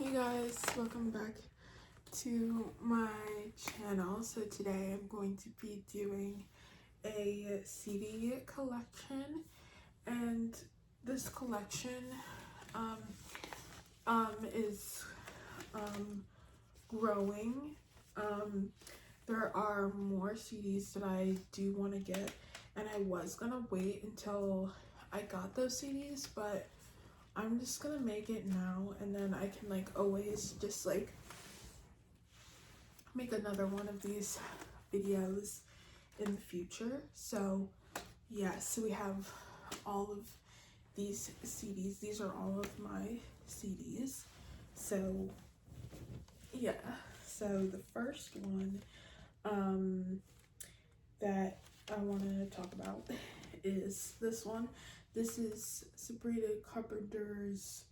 Hey guys, welcome back to my channel. So today I'm going to be doing a CD collection, and this collection is growing. There are more CDs that I do want to get, and I was gonna wait until I got those CDs, but I'm just gonna make it now, and then I can always just make another one of these videos in the future. So yes, we have all of these CDs. These are all of my CDs. So yeah, so the first one that I want to talk about is this one. This is Sabrina Carpenter's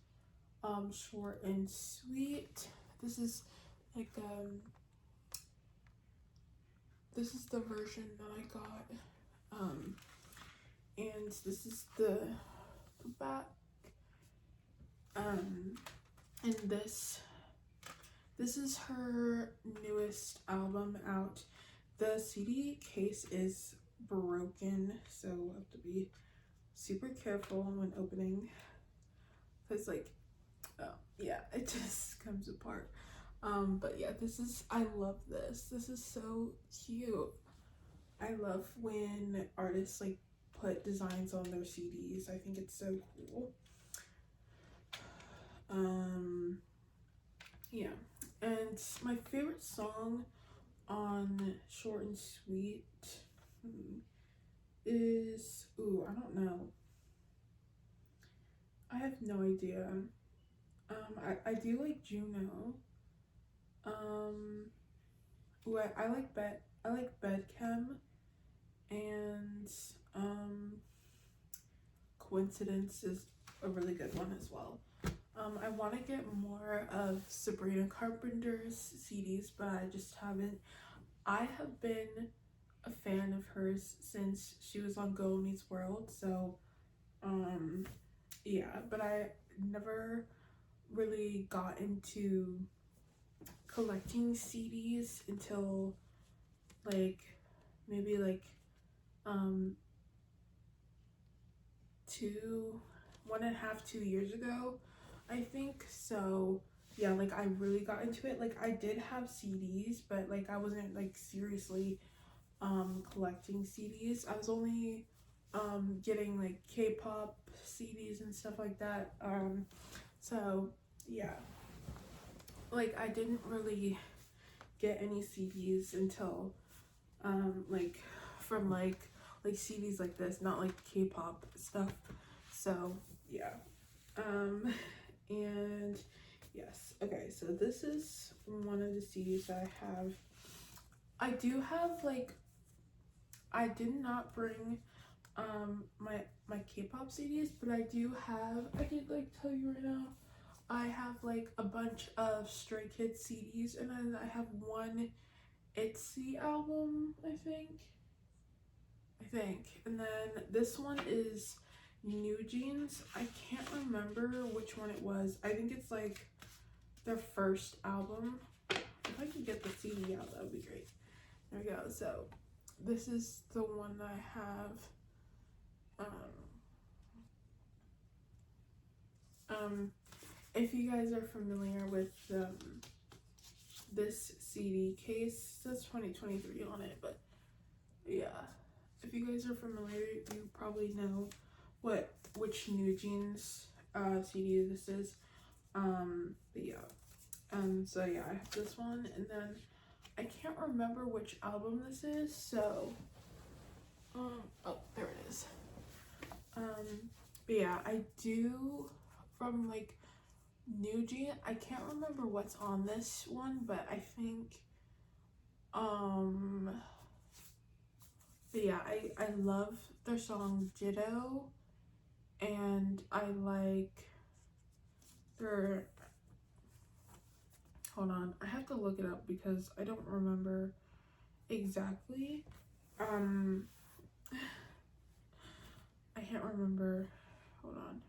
Short and Sweet. This is this is the version that I got, and this is the back, and this is her newest album out. The CD case is broken, so we'll have to be super careful when opening, because yeah, it just comes apart. But yeah, I love this. This is so cute. I love when artists put designs on their CDs. I think it's so cool. Yeah, and my favorite song on Short and Sweet is, I don't know. I have no idea. I do like Juno. I like Bedchem, and Coincidence is a really good one as well. I want to get more of Sabrina Carpenter's CDs, but I just haven't. I have been a fan of hers since she was on Girl Meets World, so yeah, but I never really got into collecting CDs until maybe 2 years ago, I think. So yeah, I really got into it. I did have CDs, but I wasn't seriously collecting CDs. I was only getting K-pop CDs and stuff like that. So yeah, I didn't really get any CDs until from CDs like this, not K-pop stuff. So yeah, and yes, okay, so this is one of the CDs that I have. I do have I did not bring my K-pop CDs, but I do have, I can tell you right now, I have a bunch of Stray Kids CDs, and then I have one ITZY album, I think, and then this one is New Jeans. I can't remember which one it was. I think it's their first album. If I could get the CD out, that would be great. There we go. So this is the one that I have. If you guys are familiar with this CD case, it says 2023 on it, but yeah, if you guys are familiar, you probably know which New Jeans CD this is. But yeah, so yeah, I have this one, and then I can't remember which album this is, so oh, there it is. But yeah, I do from New Jeans. I can't remember what's on this one, but I think but yeah, I love their song Ditto, and I like their, hold on, I have to look it up because I don't remember exactly. I can't remember, hold on.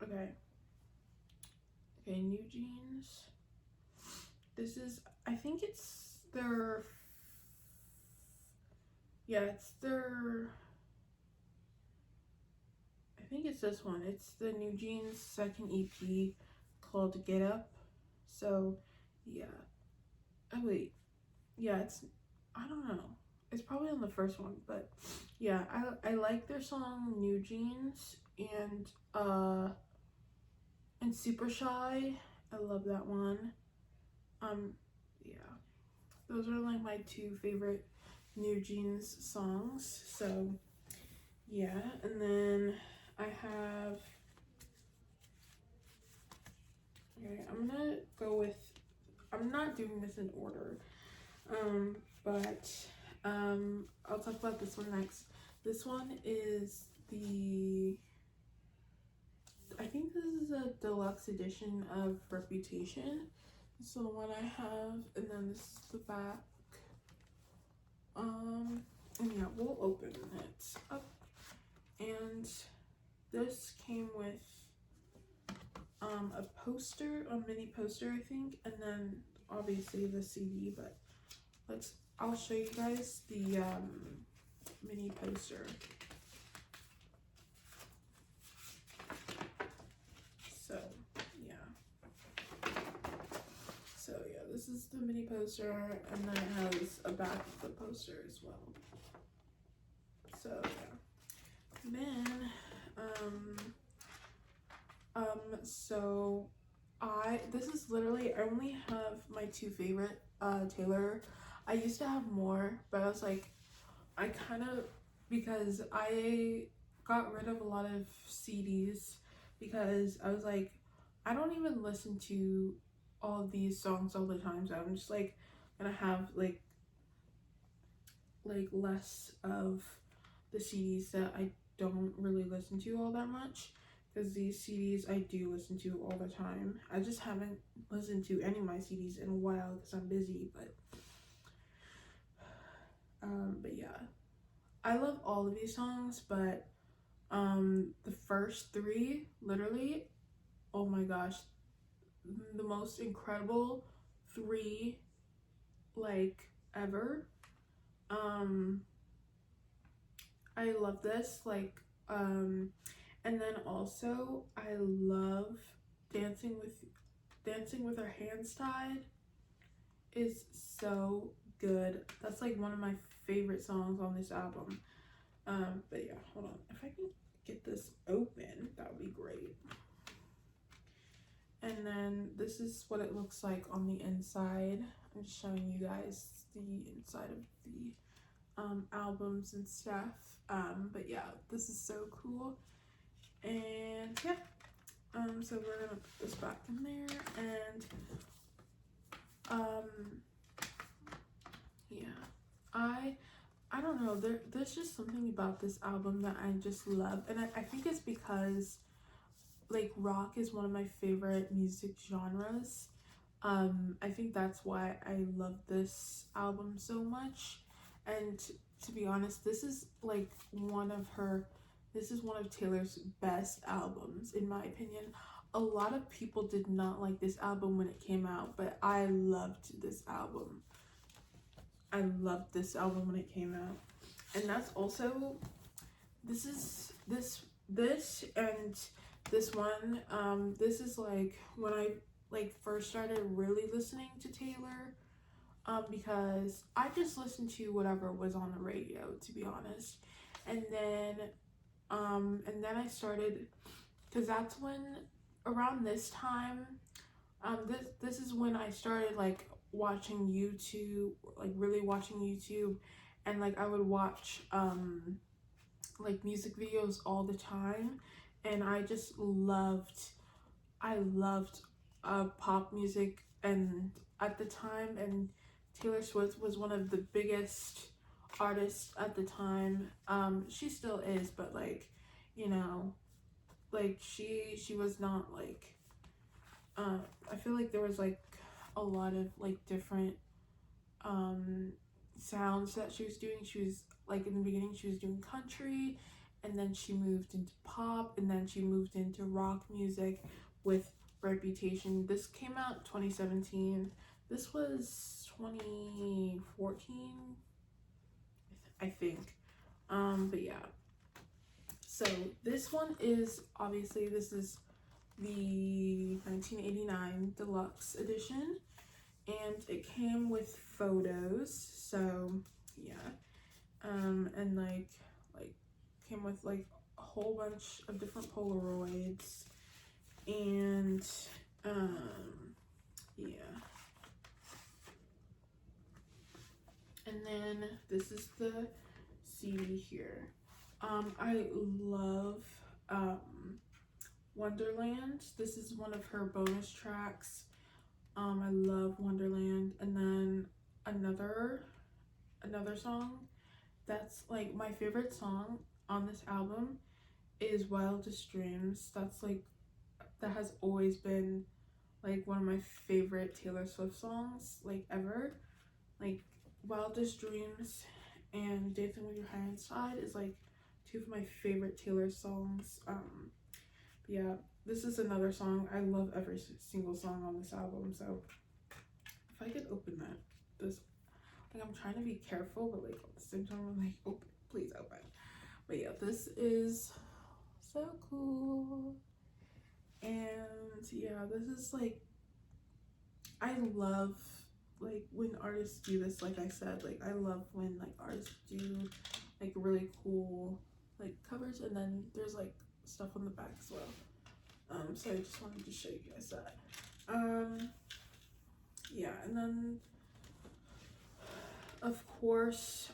Okay. Okay, New Jeans. This is, I think it's their, yeah, it's their, I think it's this one. It's the New Jeans second EP called Get Up. So, yeah. Oh, wait. Yeah, it's, I don't know. It's probably on the first one, but yeah, I like their song New Jeans and Super Shy. I love that one. Yeah. Those are like my two favorite New Jeans songs. So, yeah, and then I have, okay, I'm gonna go with, I'm not doing this in order, but I'll talk about this one next. This one is I think this is a deluxe edition of Reputation. This is the one I have, and then this is the back. And yeah, we'll open it up. And this came with a poster, a mini poster, I think, and then obviously the CD, but I'll show you guys the mini poster. So yeah, this is the mini poster, and then it has a back of the poster as well. So yeah, then so this is literally, I only have my two favorite Taylor. I used to have more, but I was like, I kind of, because I got rid of a lot of CDs because I was like, I don't even listen to all of these songs all the time, so I'm just like gonna have like less of the CDs that I don't really listen to all that much, because these CDs I do listen to all the time. I just haven't listened to any of my CDs in a while because I'm busy, but yeah, I love all of these songs, but the first three, literally, oh my gosh, the most incredible three like ever. I love this, like, and then also I love dancing with our hands tied is so good. That's like one of my favorite songs on this album. But yeah, hold on, if I can get this open, that would be great. And then this is what it looks like on the inside. I'm just showing you guys the inside of the albums and stuff. But yeah, this is so cool. And yeah, so we're gonna put this back in there, and yeah, I don't know, there's just something about this album that I just love, and I think it's because like rock is one of my favorite music genres. I think that's why I love this album so much. And to be honest, this is one of Taylor's best albums in my opinion. A lot of people did not like this album when it came out, but I loved this album. I loved this album when it came out. And that's also, this and this one, this is like when I first started really listening to Taylor, because I just listened to whatever was on the radio, to be honest. And then I started, because that's when, around this time, this is when I started like watching YouTube, like really watching YouTube, and like I would watch like music videos all the time, and I loved pop music, and at the time, and Taylor Swift was one of the biggest artists at the time. She still is, but like, you know, like she was not like, I feel like there was like a lot of like different sounds that she was doing. She was like, in the beginning she was doing country, and then she moved into pop, and then she moved into rock music with Reputation. This came out 2017. This was 2014, I think. But yeah. So this one is obviously, this is the 1989 deluxe edition, and it came with photos. So yeah, and like came with like a whole bunch of different Polaroids, and yeah. And then this is the CD here. I love Wonderland. This is one of her bonus tracks. I love Wonderland. And then another song that's like my favorite song on this album is Wildest Dreams. That has always been like one of my favorite Taylor Swift songs like ever. Like Wildest Dreams and Dancing with Your Hair Inside is like two of my favorite Taylor songs. Yeah, this is another song. I love every single song on this album. So if I could open this, like I'm trying to be careful, but like at the same time I'm like, open, please open. But yeah, this is so cool. And yeah, this is like, I love like when artists do this. Like I said, like I love when like artists do like really cool like covers, and then there's like stuff on the back as well. So I just wanted to show you guys that. Yeah, and then of course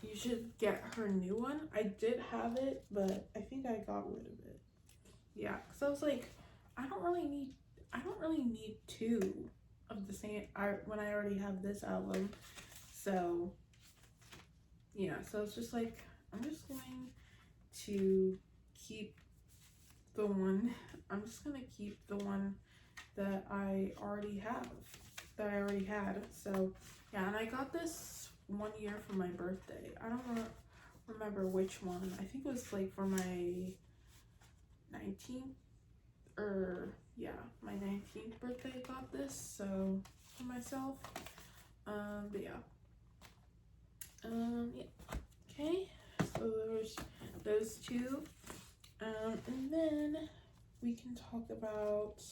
you should get her new one. I did have it, but I think I got rid of it. Yeah, because I was like, I don't really need two of the same when I already have this album. So yeah, so it's just like, I'm just going to keep the one. I'm just gonna keep the one that I already had. So yeah, and I got this 1 year for my birthday. I don't remember which one. I think it was like for my 19th, or yeah, my 19th birthday. I got this, so for myself. But yeah. Yeah. Okay. So there's those two. And then we can talk about,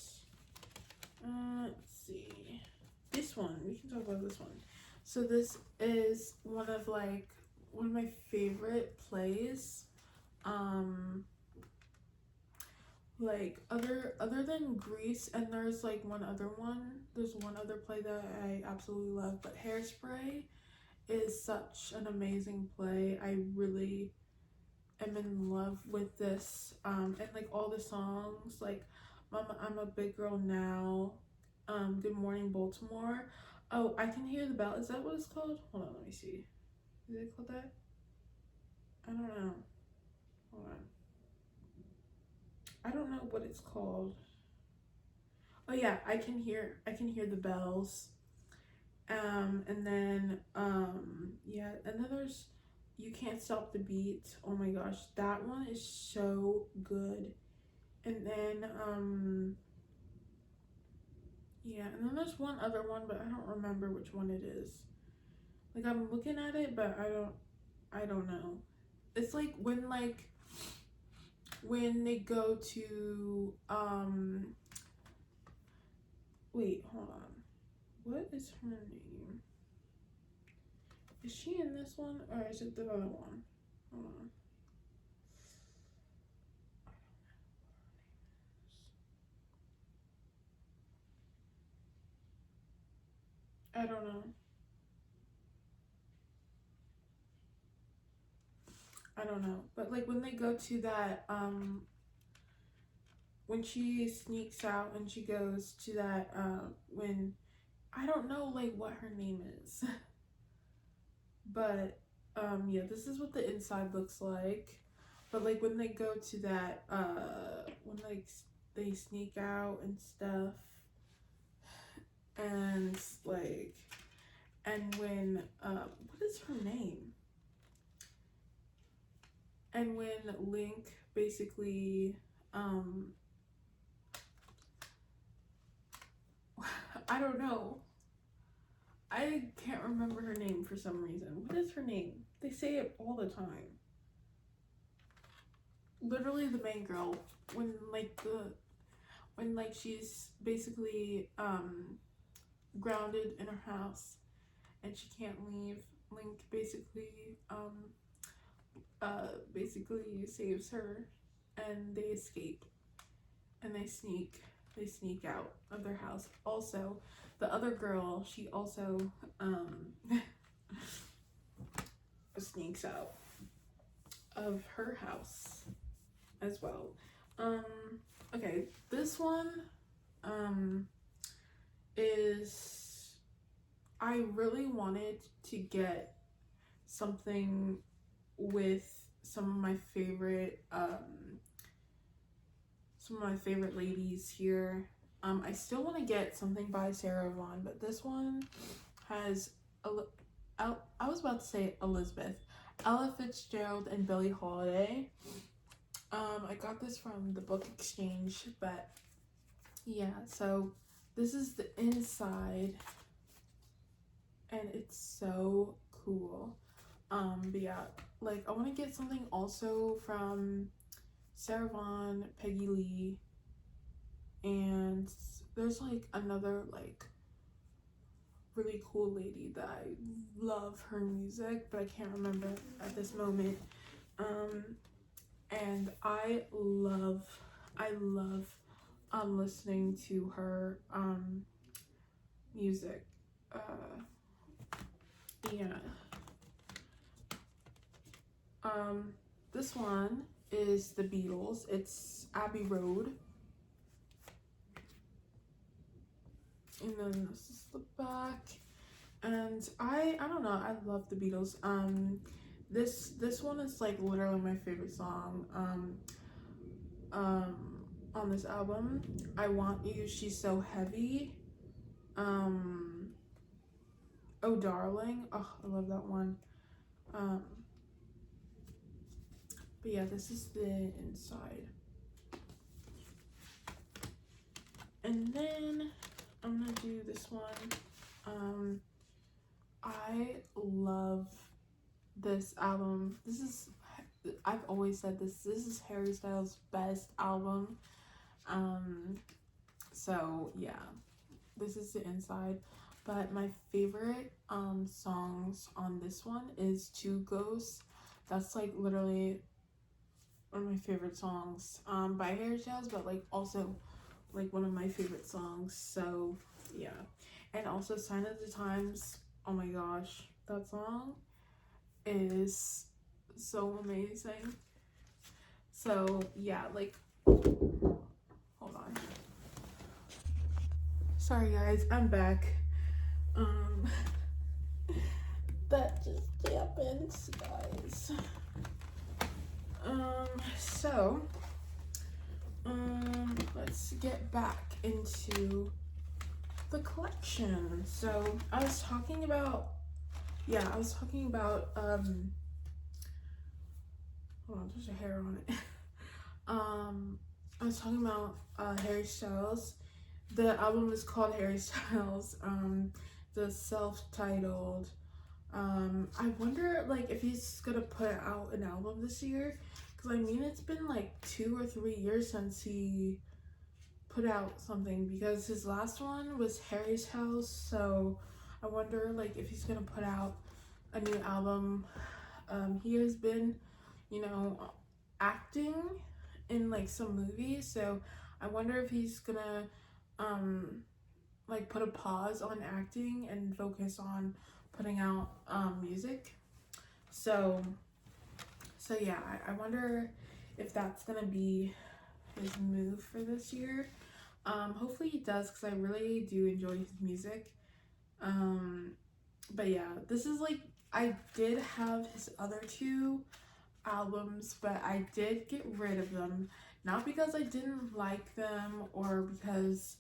let's see, this one. We can talk about this one. So this is one of my favorite plays. Like other than Grease, and there's like there's one other play that I absolutely love, but Hairspray is such an amazing play. I really am in love with this, and like all the songs, like Mama, I'm a Big Girl Now, Good Morning Baltimore. Oh, I Can Hear the Bell. Is that what it's called? Hold on, let me see. Is it called that? I don't know. Hold on. I don't know what it's called. Oh yeah, I can hear the bells. And then yeah, and then there's You Can't Stop the Beat. Oh my gosh, that one is so good. And then yeah, and then there's one other one, but I don't remember which one it is. Like I'm looking at it, but I don't know. It's like when they go to wait, hold on. What is her name? Is she in this one, or is it the other one? Hold on. I don't know. I don't know. But like when they go to that, when she sneaks out and she goes to that, when, I don't know like what her name is. But yeah, this is what the inside looks like. But like when they go to that, when like they sneak out and stuff, and like, and when what is her name? and when Link basically I don't know, I can't remember her name for some reason. What is her name? They say it all the time. Literally the main girl, when she's basically grounded in her house and she can't leave, Link basically saves her, and they escape, and they sneak out of their house. Also, the other girl, she also sneaks out of her house as well. Okay, this one is, I really wanted to get something with some of my favorite ladies here. I still want to get something by Sarah Vaughan, but this one has I was about to say Elizabeth, Ella Fitzgerald, and Billie Holiday. I got this from the Book Exchange, but yeah, so this is the inside, and it's so cool. But yeah, like, I want to get something also from Sarah Vaughan, Peggy Lee, and there's like another like really cool lady that I love her music, but I can't remember at this moment. And I love listening to her music. Yeah. This one is the Beatles. It's Abbey Road. And then this is the back. And I don't know, I love the Beatles. This one is like literally my favorite song on this album. I Want You, She's So Heavy. Oh Darling. Oh, I love that one. But yeah, this is the inside. And then I'm gonna do this one. I love this album. I've always said this is Harry Styles' best album. So yeah, this is the inside. But my favorite songs on this one is Two Ghosts. That's like literally one of my favorite songs by Harry Styles, but like also like one of my favorite songs. So yeah. And also Sign of the Times. Oh my gosh, that song is so amazing. So yeah, like, hold on, sorry guys, I'm back. That just happens, guys. So let's get back into the collection. So I was talking about hold on, there's a hair on it. I was talking about Harry Styles. The album is called Harry Styles, the self-titled. I wonder like if he's gonna put out an album this year, because I mean it's been like 2 or 3 years since he put out something, because his last one was Harry's House. So I wonder like if he's gonna put out a new album. He has been, acting in like some movies, so I wonder if he's gonna like put a pause on acting and focus on putting out music. So yeah, I wonder if that's gonna be his move for this year. Hopefully he does, because I really do enjoy his music. But yeah, this is like, I did have his other 2 albums, but I did get rid of them, not because I didn't like them or because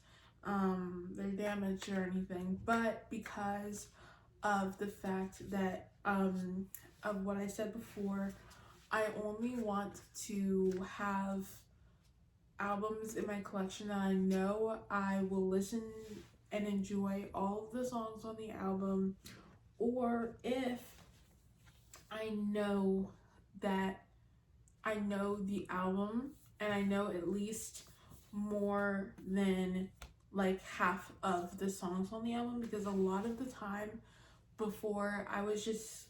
they're damaged or anything, but because of the fact that of what I said before. I only want to have albums in my collection that I know I will listen and enjoy all of the songs on the album, or if I know that I know the album and I know at least more than like half of the songs on the album, because a lot of the time before I was just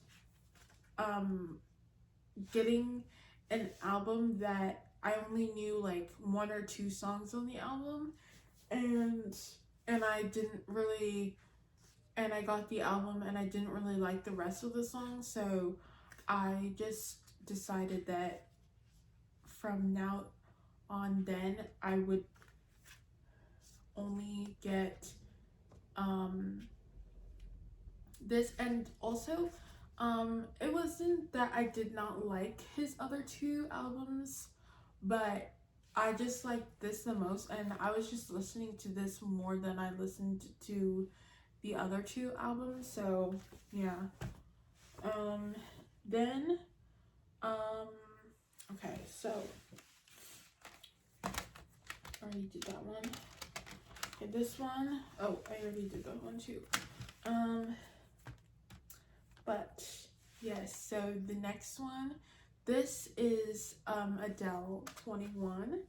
getting an album that I only knew like one or two songs on the album, and I didn't really, and I got the album and I didn't really like the rest of the songs, so I just decided that from now on then I would only get this. And also it wasn't that I did not like his other two albums, but I just liked this the most, and I was just listening to this more than I listened to the other two albums. So yeah. Then okay, so I already did that one. Okay, this one, oh, I already did that one too. But yes, so the next one, this is Adele 21.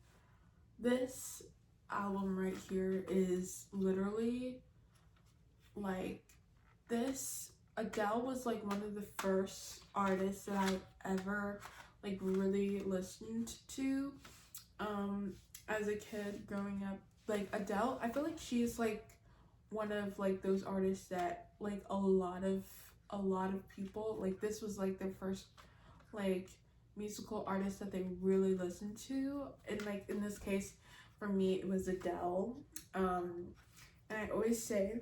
This album right here is literally like, this Adele was like one of the first artists that I ever like really listened to as a kid growing up. Like Adele, I feel like she's like one of like those artists that like a lot of people, like this was like their first like musical artist that they really listened to, and like in this case for me it was Adele. And I always say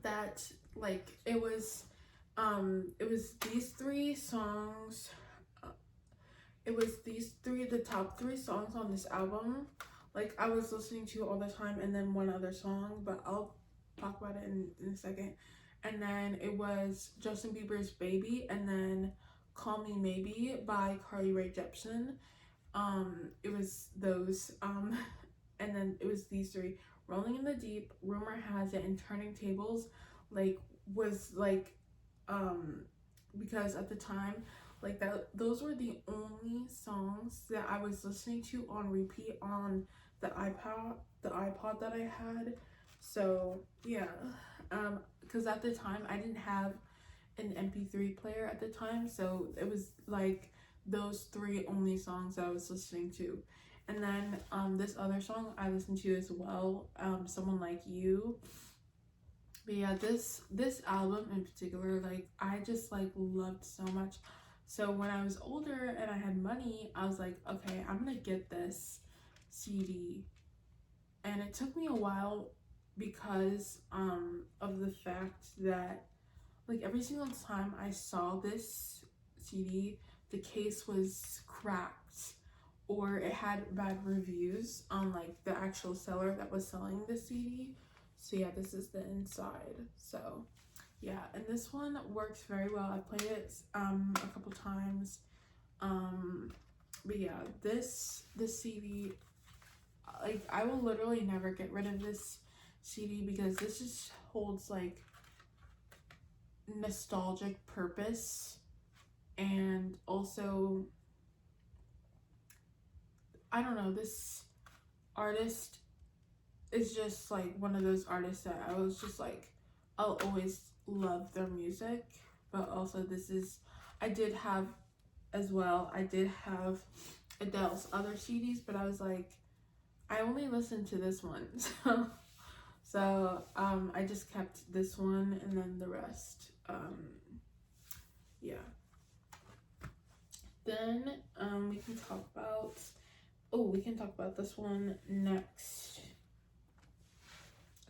that like it was these three songs, the top three songs on this album like I was listening to all the time, and then one other song, but I'll talk about it in a second. And then it was Justin Bieber's Baby, and then Call Me Maybe by Carly Rae Jepsen. It was those, and then it was these three. Rolling in the Deep, Rumor Has It, and Turning Tables, like, was like, because at the time, like that, those were the only songs that I was listening to on repeat on the iPod that I had. So yeah, because at the time I didn't have an MP3 player at the time, so it was like those three only songs that I was listening to. And then this other song I listened to as well, Someone Like You. But yeah, this album in particular, like I just like loved so much. So when I was older and I had money, I was like, okay, I'm gonna get this CD. And it took me a while because of the fact that like every single time I saw this CD, the case was cracked or it had bad reviews on like the actual seller that was selling the CD. So yeah, this is the inside. So yeah, and this one works very well. I played it a couple times. But yeah, this CD, like I will literally never get rid of this CD because this just holds like nostalgic purpose. And also, I don't know, this artist is just like one of those artists that I was just like, I'll always love their music. But also I did have Adele's other CDs, but I was like, I only listened to this one. So I just kept this one, and then the rest, yeah. Then we can talk about this one next.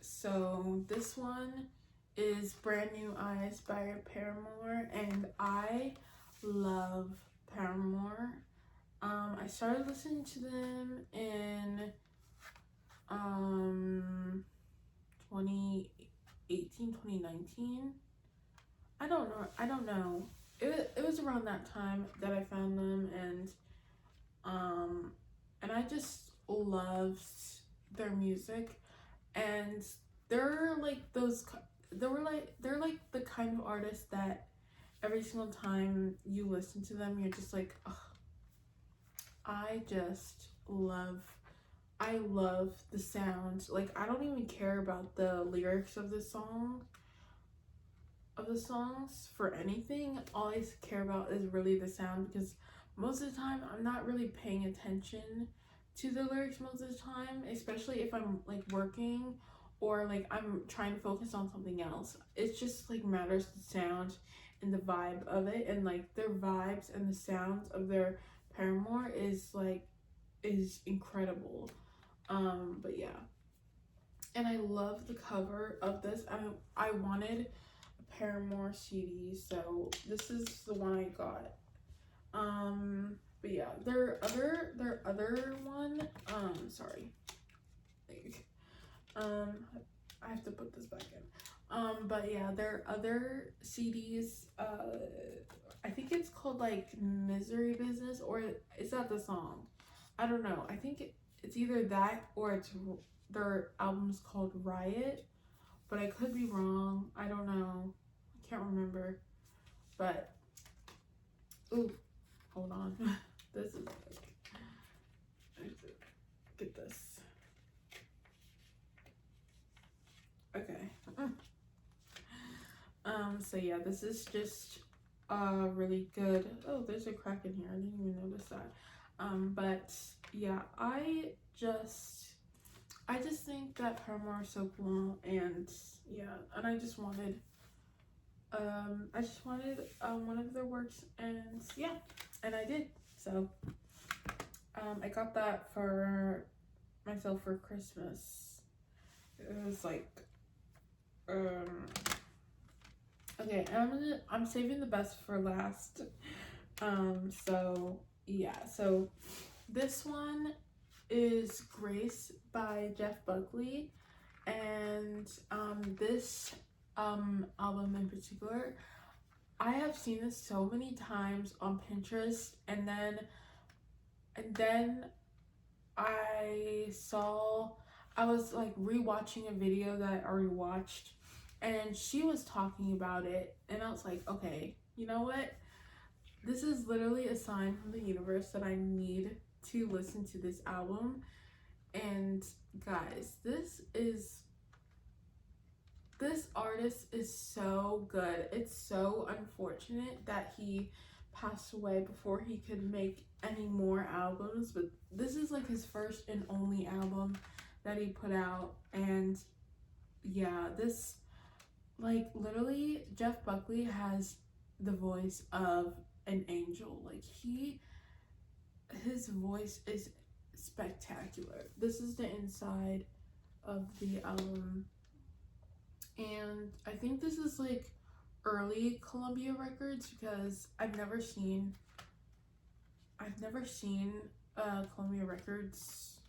So this one is Brand New Eyes by Paramore, and I love Paramore. I started listening to them in 2018, 2019. I don't know it was around that time that I found them, and I just loved their music, and they're like they're like the kind of artist that every single time you listen to them, you're just like, ugh, I just I love the sound. Like, I don't even care about the lyrics of the songs for anything. All I care about is really the sound, because most of the time I'm not really paying attention to the lyrics most of the time, especially if I'm like working or like I'm trying to focus on something else. It just like matters the sound and the vibe of it, and like their vibes and the sounds of their Paramore is incredible. But yeah. And I love the cover of this. I wanted a Paramore CD, so this is the one I got. But yeah, their other one, sorry. Like, I have to put this back in. But yeah, their other CDs, I think it's called like Misery Business, or is that the song? I don't know. I think it's either that or it's their album's called Riot, but I could be wrong. I don't know. I can't remember. But ooh, hold on. This is like, I have to get this. Okay. So yeah, this is just really good. Oh, there's a crack in here. I didn't even notice that. But yeah, I just think that Paramore is so cool, and yeah, and I just wanted one of their works, and yeah, and I did. So I got that for myself for Christmas. It was like okay, I'm saving the best for last. So yeah, so this one is Grace by Jeff Buckley, and this album in particular, I have seen this so many times on Pinterest, and then I was like rewatching a video that I already watched, and she was talking about it, and I was like, okay, you know what? This is literally a sign from the universe that I need to listen to this album. And guys, this artist is so good. It's so unfortunate that he passed away before he could make any more albums, but this is like his first and only album that he put out. And yeah, this, like, literally Jeff Buckley has the voice of an angel. Like, his voice is spectacular. This is the inside of the album, and I think this is like early Columbia Records, because I've never seen Columbia Records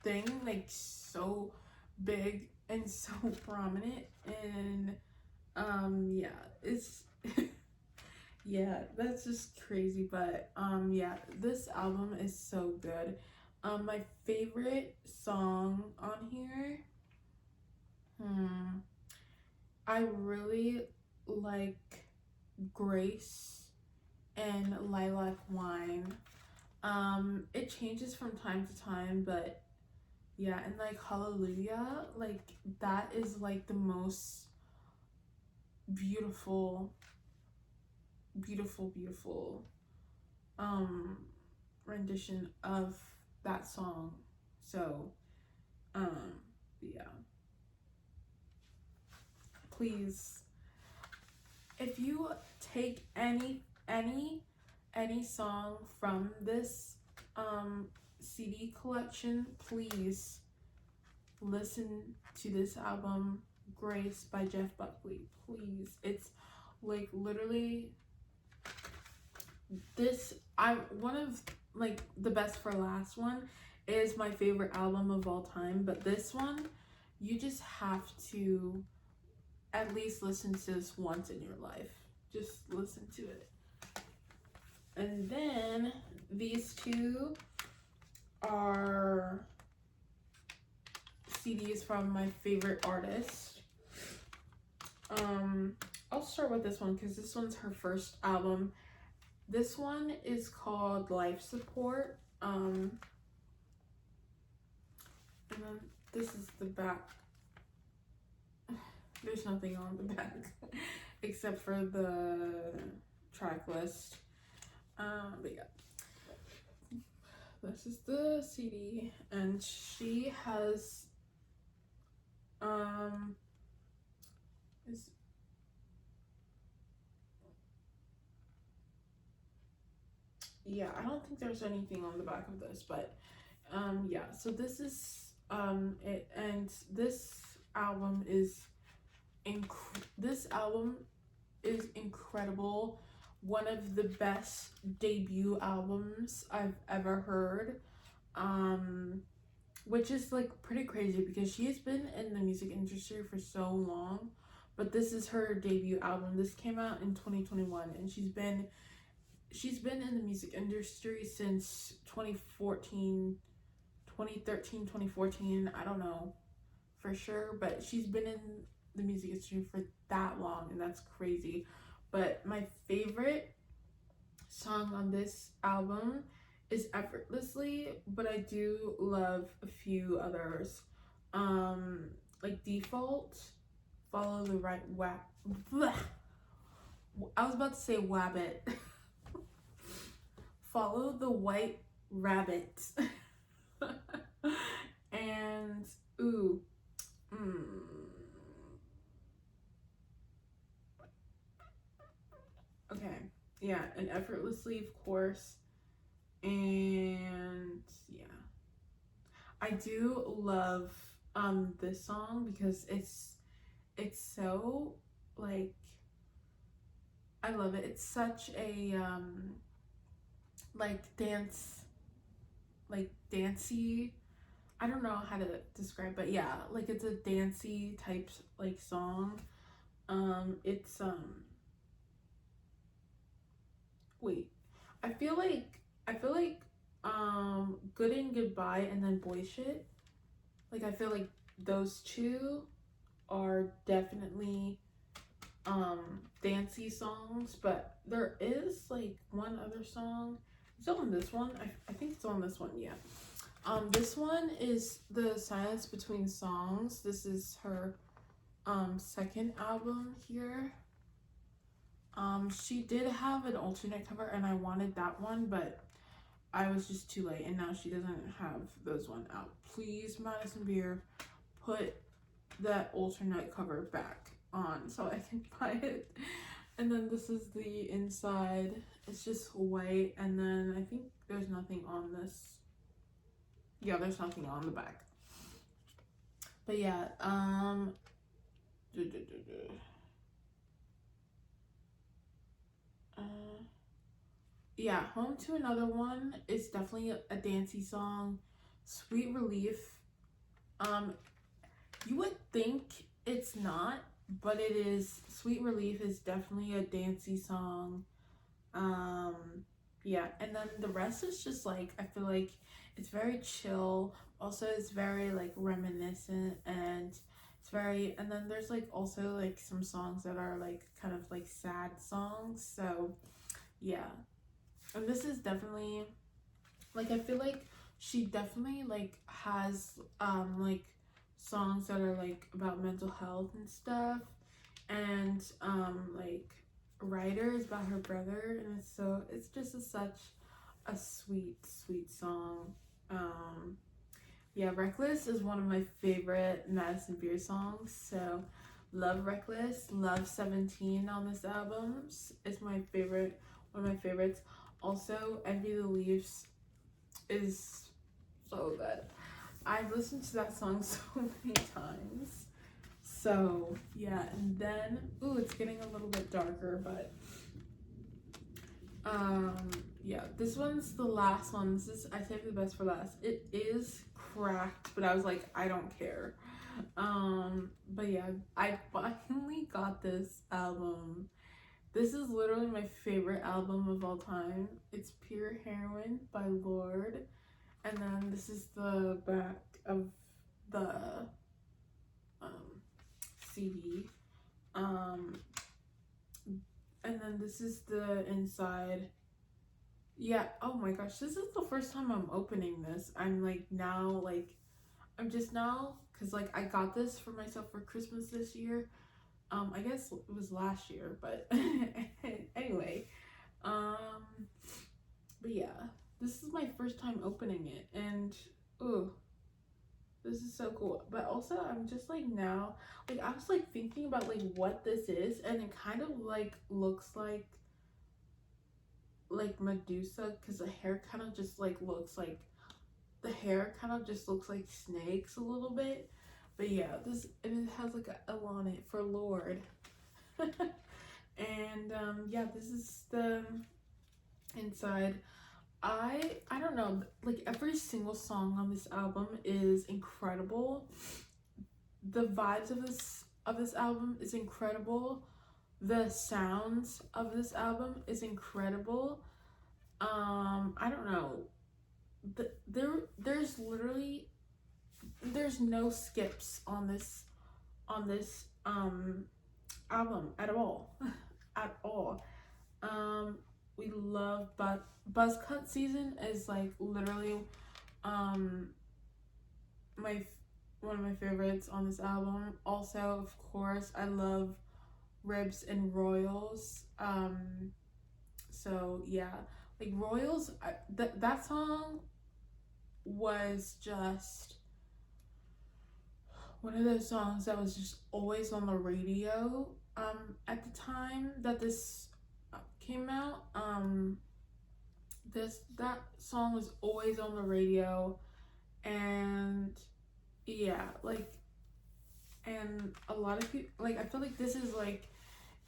thing like so big and so prominent. And yeah, it's yeah, that's just crazy. But yeah, this album is so good. My favorite song on here, I really like Grace and Lilac Wine. It changes from time to time, but yeah, and like Hallelujah, like that is like the most beautiful, beautiful, beautiful rendition of that song. So yeah, please, if you take any song from this CD collection, please listen to this album, Grace by Jeff Buckley. Please, it's like literally one of like the best for last one is my favorite album of all time, but this one, you just have to at least listen to this once in your life. just listen to it. And then these two are CDs from my favorite artist. I'll start with this one because this one's her first album. This one is called Life Support. And then this is the back. There's nothing on the back except for the track list. But yeah, this is the CD, and she has yeah, I don't think there's anything on the back of this, but yeah, so this is it, and this album is incredible. One of the best debut albums I've ever heard, which is like pretty crazy because she has been in the music industry for so long, but this is her debut album. This came out in 2021, and she's been in the music industry since 2013, 2014. I don't know for sure, but she's been in the music industry for that long, and that's crazy. But my favorite song on this album is Effortlessly, but I do love a few others. Like Default, Follow the Right I was about to say Wabbit. Follow the White Rabbit. And okay, yeah, and Effortlessly, of course. And yeah, I do love this song because it's so like, I love it. It's such a like dancey, I don't know how to describe, but yeah, like it's a dancey type like song. It's wait, I feel like Good and Goodbye and then Boy Shit, like I feel like those two are definitely dancey songs, but there is like one other song. It's on this one. I think it's on this one, yeah. This one is The Silence Between Songs. This is her second album here. She did have an alternate cover, and I wanted that one, but I was just too late, and now she doesn't have those one out. Please, Madison Beer, put that alternate cover back on so I can buy it. And then this is the inside. It's just white, and then I think there's nothing on this. Yeah, there's nothing on the back. But yeah, yeah, Home to Another One is definitely a dancey song. Sweet Relief, you would think it's not, but it is. Sweet Relief is definitely a dancey song. Yeah, and then the rest is just like, I feel like it's very chill. Also, it's very like reminiscent, and it's very, and then there's like also like some songs that are like kind of like sad songs. So yeah, and this is definitely like, I feel like she definitely like has like songs that are like about mental health and stuff, and like Writer is about her brother, and it's just such a sweet song. Yeah, Reckless is one of my favorite Madison Beer songs, so love Reckless, love 17 on this album. It's my favorite, one of my favorites. Also, Envy the Leaves is so good. I've listened to that song so many times. So yeah, and then it's getting a little bit darker, but yeah, this one's the last one. This is, I saved the best for last. It is Cracked, but I was like, I don't care. But yeah, I finally got this album This is literally my favorite album of all time. It's Pure Heroin by Lorde. And then this is the back of the CD. And then this is the inside. Yeah, oh my gosh, this is the first time I'm opening this. I'm like now, like, I'm just now, because like I got this for myself for Christmas this year. I guess it was last year, but anyway. But yeah, this is my first time opening it, and oh, this is so cool. But also, I'm just like now, like I was like thinking about like what this is, and it kind of like looks like Medusa, because the hair kind of just like looks like snakes a little bit. But yeah, this, and it has like a L on it for Lorde. And yeah, this is the inside. I don't know, like every single song on this album is incredible. The vibes of this album is incredible. The sounds of this album is incredible. I don't know. There's literally there's no skips on this album at all. At all. We love Buzzcut Season is like literally my one of my favorites on this album. Also, of course, I love Ribs and Royals. So yeah, like Royals, that song was just one of those songs that was just always on the radio at the time that this came out. That song was always on the radio, and yeah, like, and a lot of people, like, I feel like this is like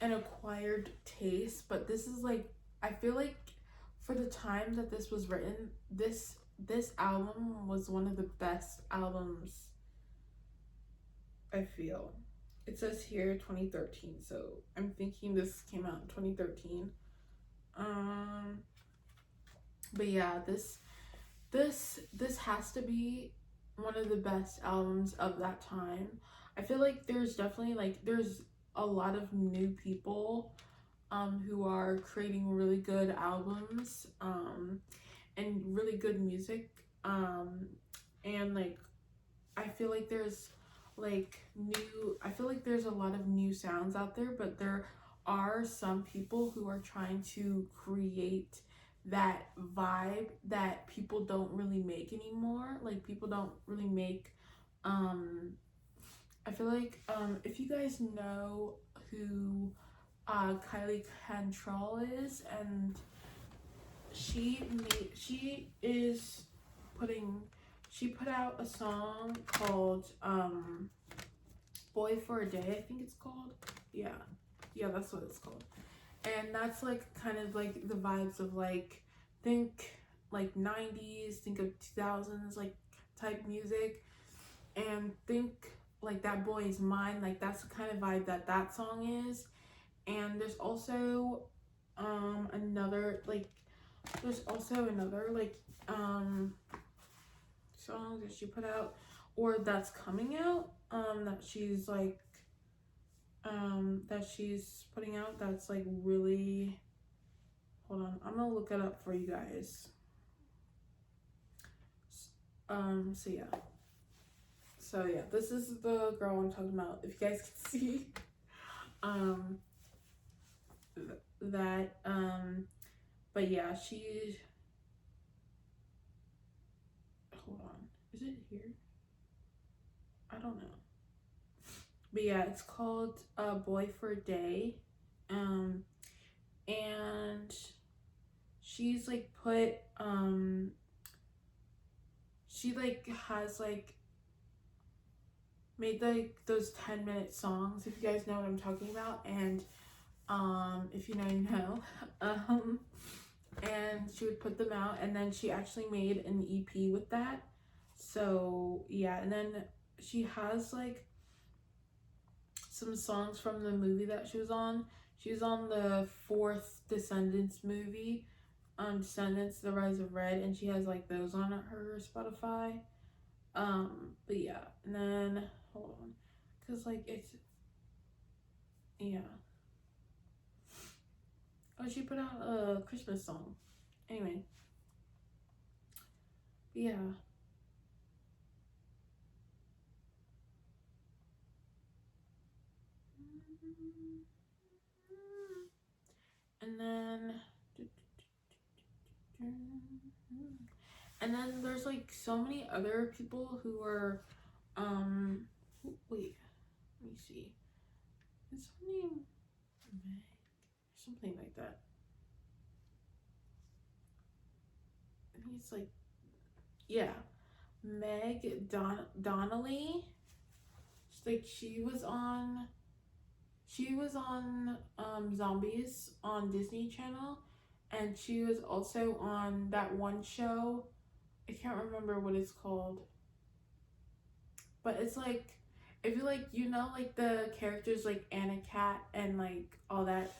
an acquired taste, but this is like, I feel like for the time that this was written, this album was one of the best albums, I feel. It says here 2013, so I'm thinking this came out in 2013. But yeah, this has to be one of the best albums of that time. I feel like there's definitely like there's a lot of new people who are creating really good albums and really good music, and like I feel like there's a lot of new sounds out there, but there are some people who are trying to create that vibe that people don't really make anymore. Like people don't really make I feel like if you guys know who Kylie Cantrell is, and she put out a song called Boy for a Day, I think it's called. Yeah, that's what it's called. And that's like kind of like the vibes of like, think like 90s, think of 2000s like type music, and think like That Boy Is Mine, like that's the kind of vibe that song is. And there's also another like song that she put out, or that's coming out, that she's like that she's putting out, that's like really, hold on, I'm gonna look it up for you guys. So yeah, this is the girl I'm talking about, if you guys can see. But yeah, she, hold on, is it here? I don't know. But yeah, it's called Boy for a Day. And she's like put she like has like made like those 10-minute songs, if you guys know what I'm talking about. And if you know, you know. And she would put them out, and then she actually made an EP with that. So yeah, and then she has like some songs from the movie that she was on. She was on the fourth Descendants movie, Descendants: The Rise of Red, and she has like those on her Spotify. But yeah, and then hold on, cause like it's yeah. Oh, she put out a Christmas song. Anyway, yeah. And then there's like so many other people who are wait, let me see. Is her name Meg? Something like that. I think it's like yeah. Meg Donnelly. Like she was on Zombies on Disney Channel, and she was also on that one show. I can't remember what it's called, but it's like if you like like the characters like Anna Cat and like all that,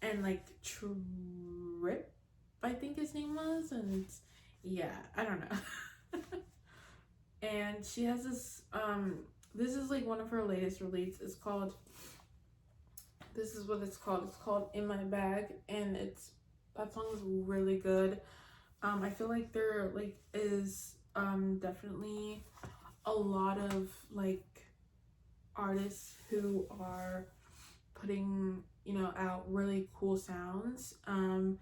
and like Trip, I think his name was, and yeah, I don't know. And she has this is like one of her latest release. It's called this is what it's called. It's called In My Bag, and that song is really good. I feel like there like is definitely a lot of like artists who are putting out really cool sounds. And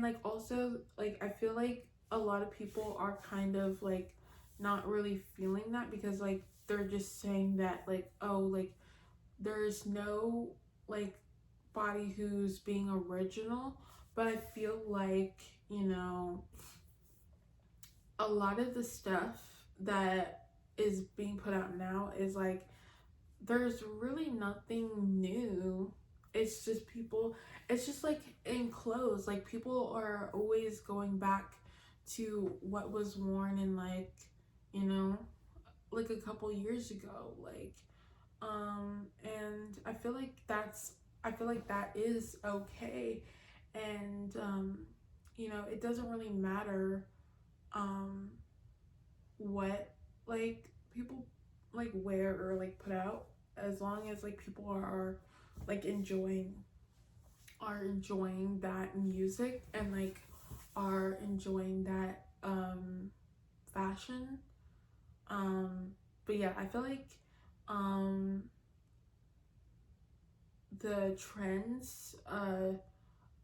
like also like I feel like a lot of people are kind of like not really feeling that, because like they're just saying that like, oh, like there's no like body who's being original. But I feel like a lot of the stuff that is being put out now is like there's really nothing new. It's just people, it's just like in clothes, like people are always going back to what was worn in like you know like a couple years ago, like and I feel like that is okay. And it doesn't really matter um what like people like wear or like put out, as long as like people are like enjoying that music, and like are enjoying that fashion. But yeah, I feel like um the trends of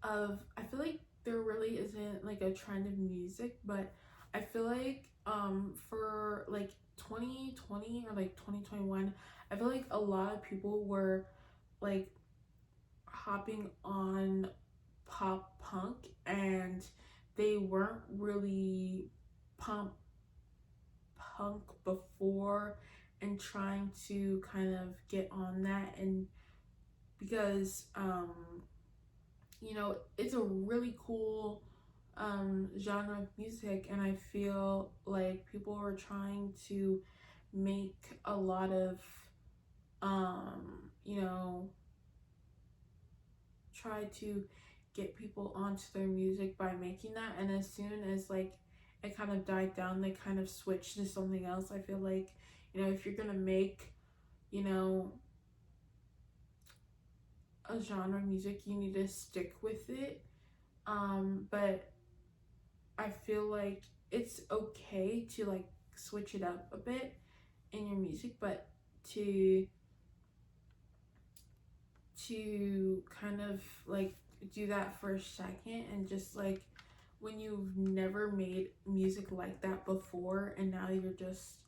I feel like there really isn't like a trend of music, but I feel like for like 2020 or like 2021, I feel like a lot of people were like hopping on pop punk, and they weren't really pump punk before, and trying to kind of get on that. And because it's a really cool genre of music, and I feel like people are trying to make a lot of you know try to get people onto their music by making that. And as soon as like it kind of died down, they kind of switched to something else. I feel like if you're gonna make you know a genre of music, you need to stick with it. But I feel like it's okay to like switch it up a bit in your music, but to kind of like do that for a second, and just like when you've never made music like that before, and now you're just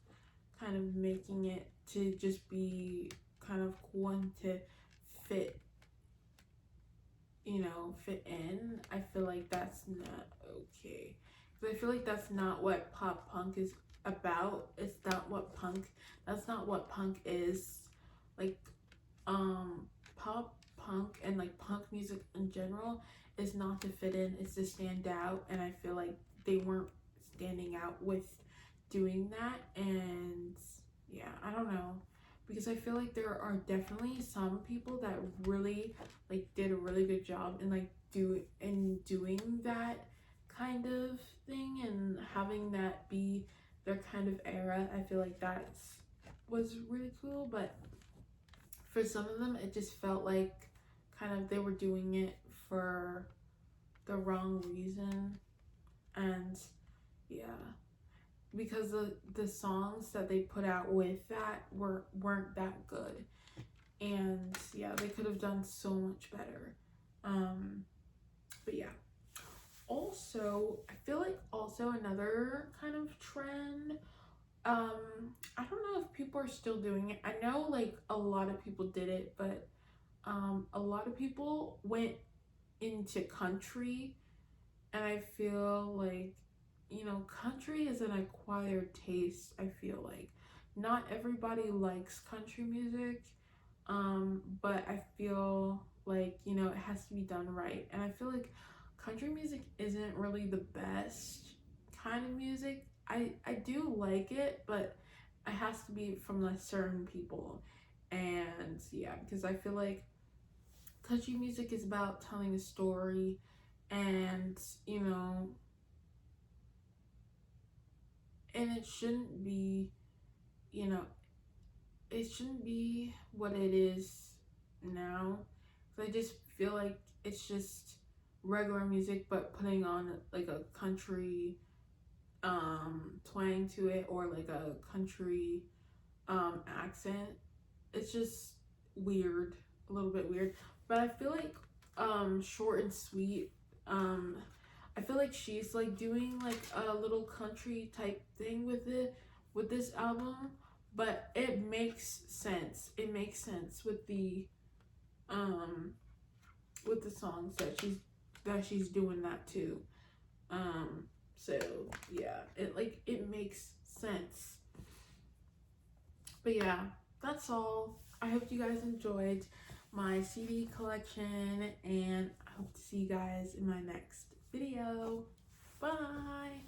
kind of making it to just be kind of cool and to fit fit in. I feel like that's not okay, because I feel like that's not what pop punk is about. It's not what punk That's not what punk is. Like pop punk and like punk music in general is not to fit in, it's to stand out. And I feel like they weren't standing out with doing that. And yeah, I don't know, because I feel like there are definitely some people that really like did a really good job in like doing that kind of thing and having that be their kind of era. I feel like that was really cool, but for some of them it just felt like kind of they were doing it for the wrong reason. And yeah, because the songs that they put out with that weren't that good. And yeah, they could have done so much better. But yeah, also I feel like also another kind of trend, I don't know if people are still doing it. I know like a lot of people did it, but a lot of people went into country. And I feel like, you know, country is an acquired taste. I feel like not everybody likes country music, but I feel like, you know, it has to be done right. And I feel like country music isn't really the best kind of music. I do like it, but it has to be from like certain people. And yeah, because I feel like country music is about telling a story, and you know, and it shouldn't be, you know, it shouldn't be what it is now. So I just feel like it's just regular music but putting on like a country twang to it, or like a country accent. It's just weird, a little bit weird. But I feel like Short and Sweet, I feel like she's like doing like a little country type thing with this album, but it makes sense. It makes sense um with the songs that she's doing that too. So yeah, it makes sense. But yeah, that's all. I hope you guys enjoyed my CD collection, and I hope to see you guys in my next video. Bye!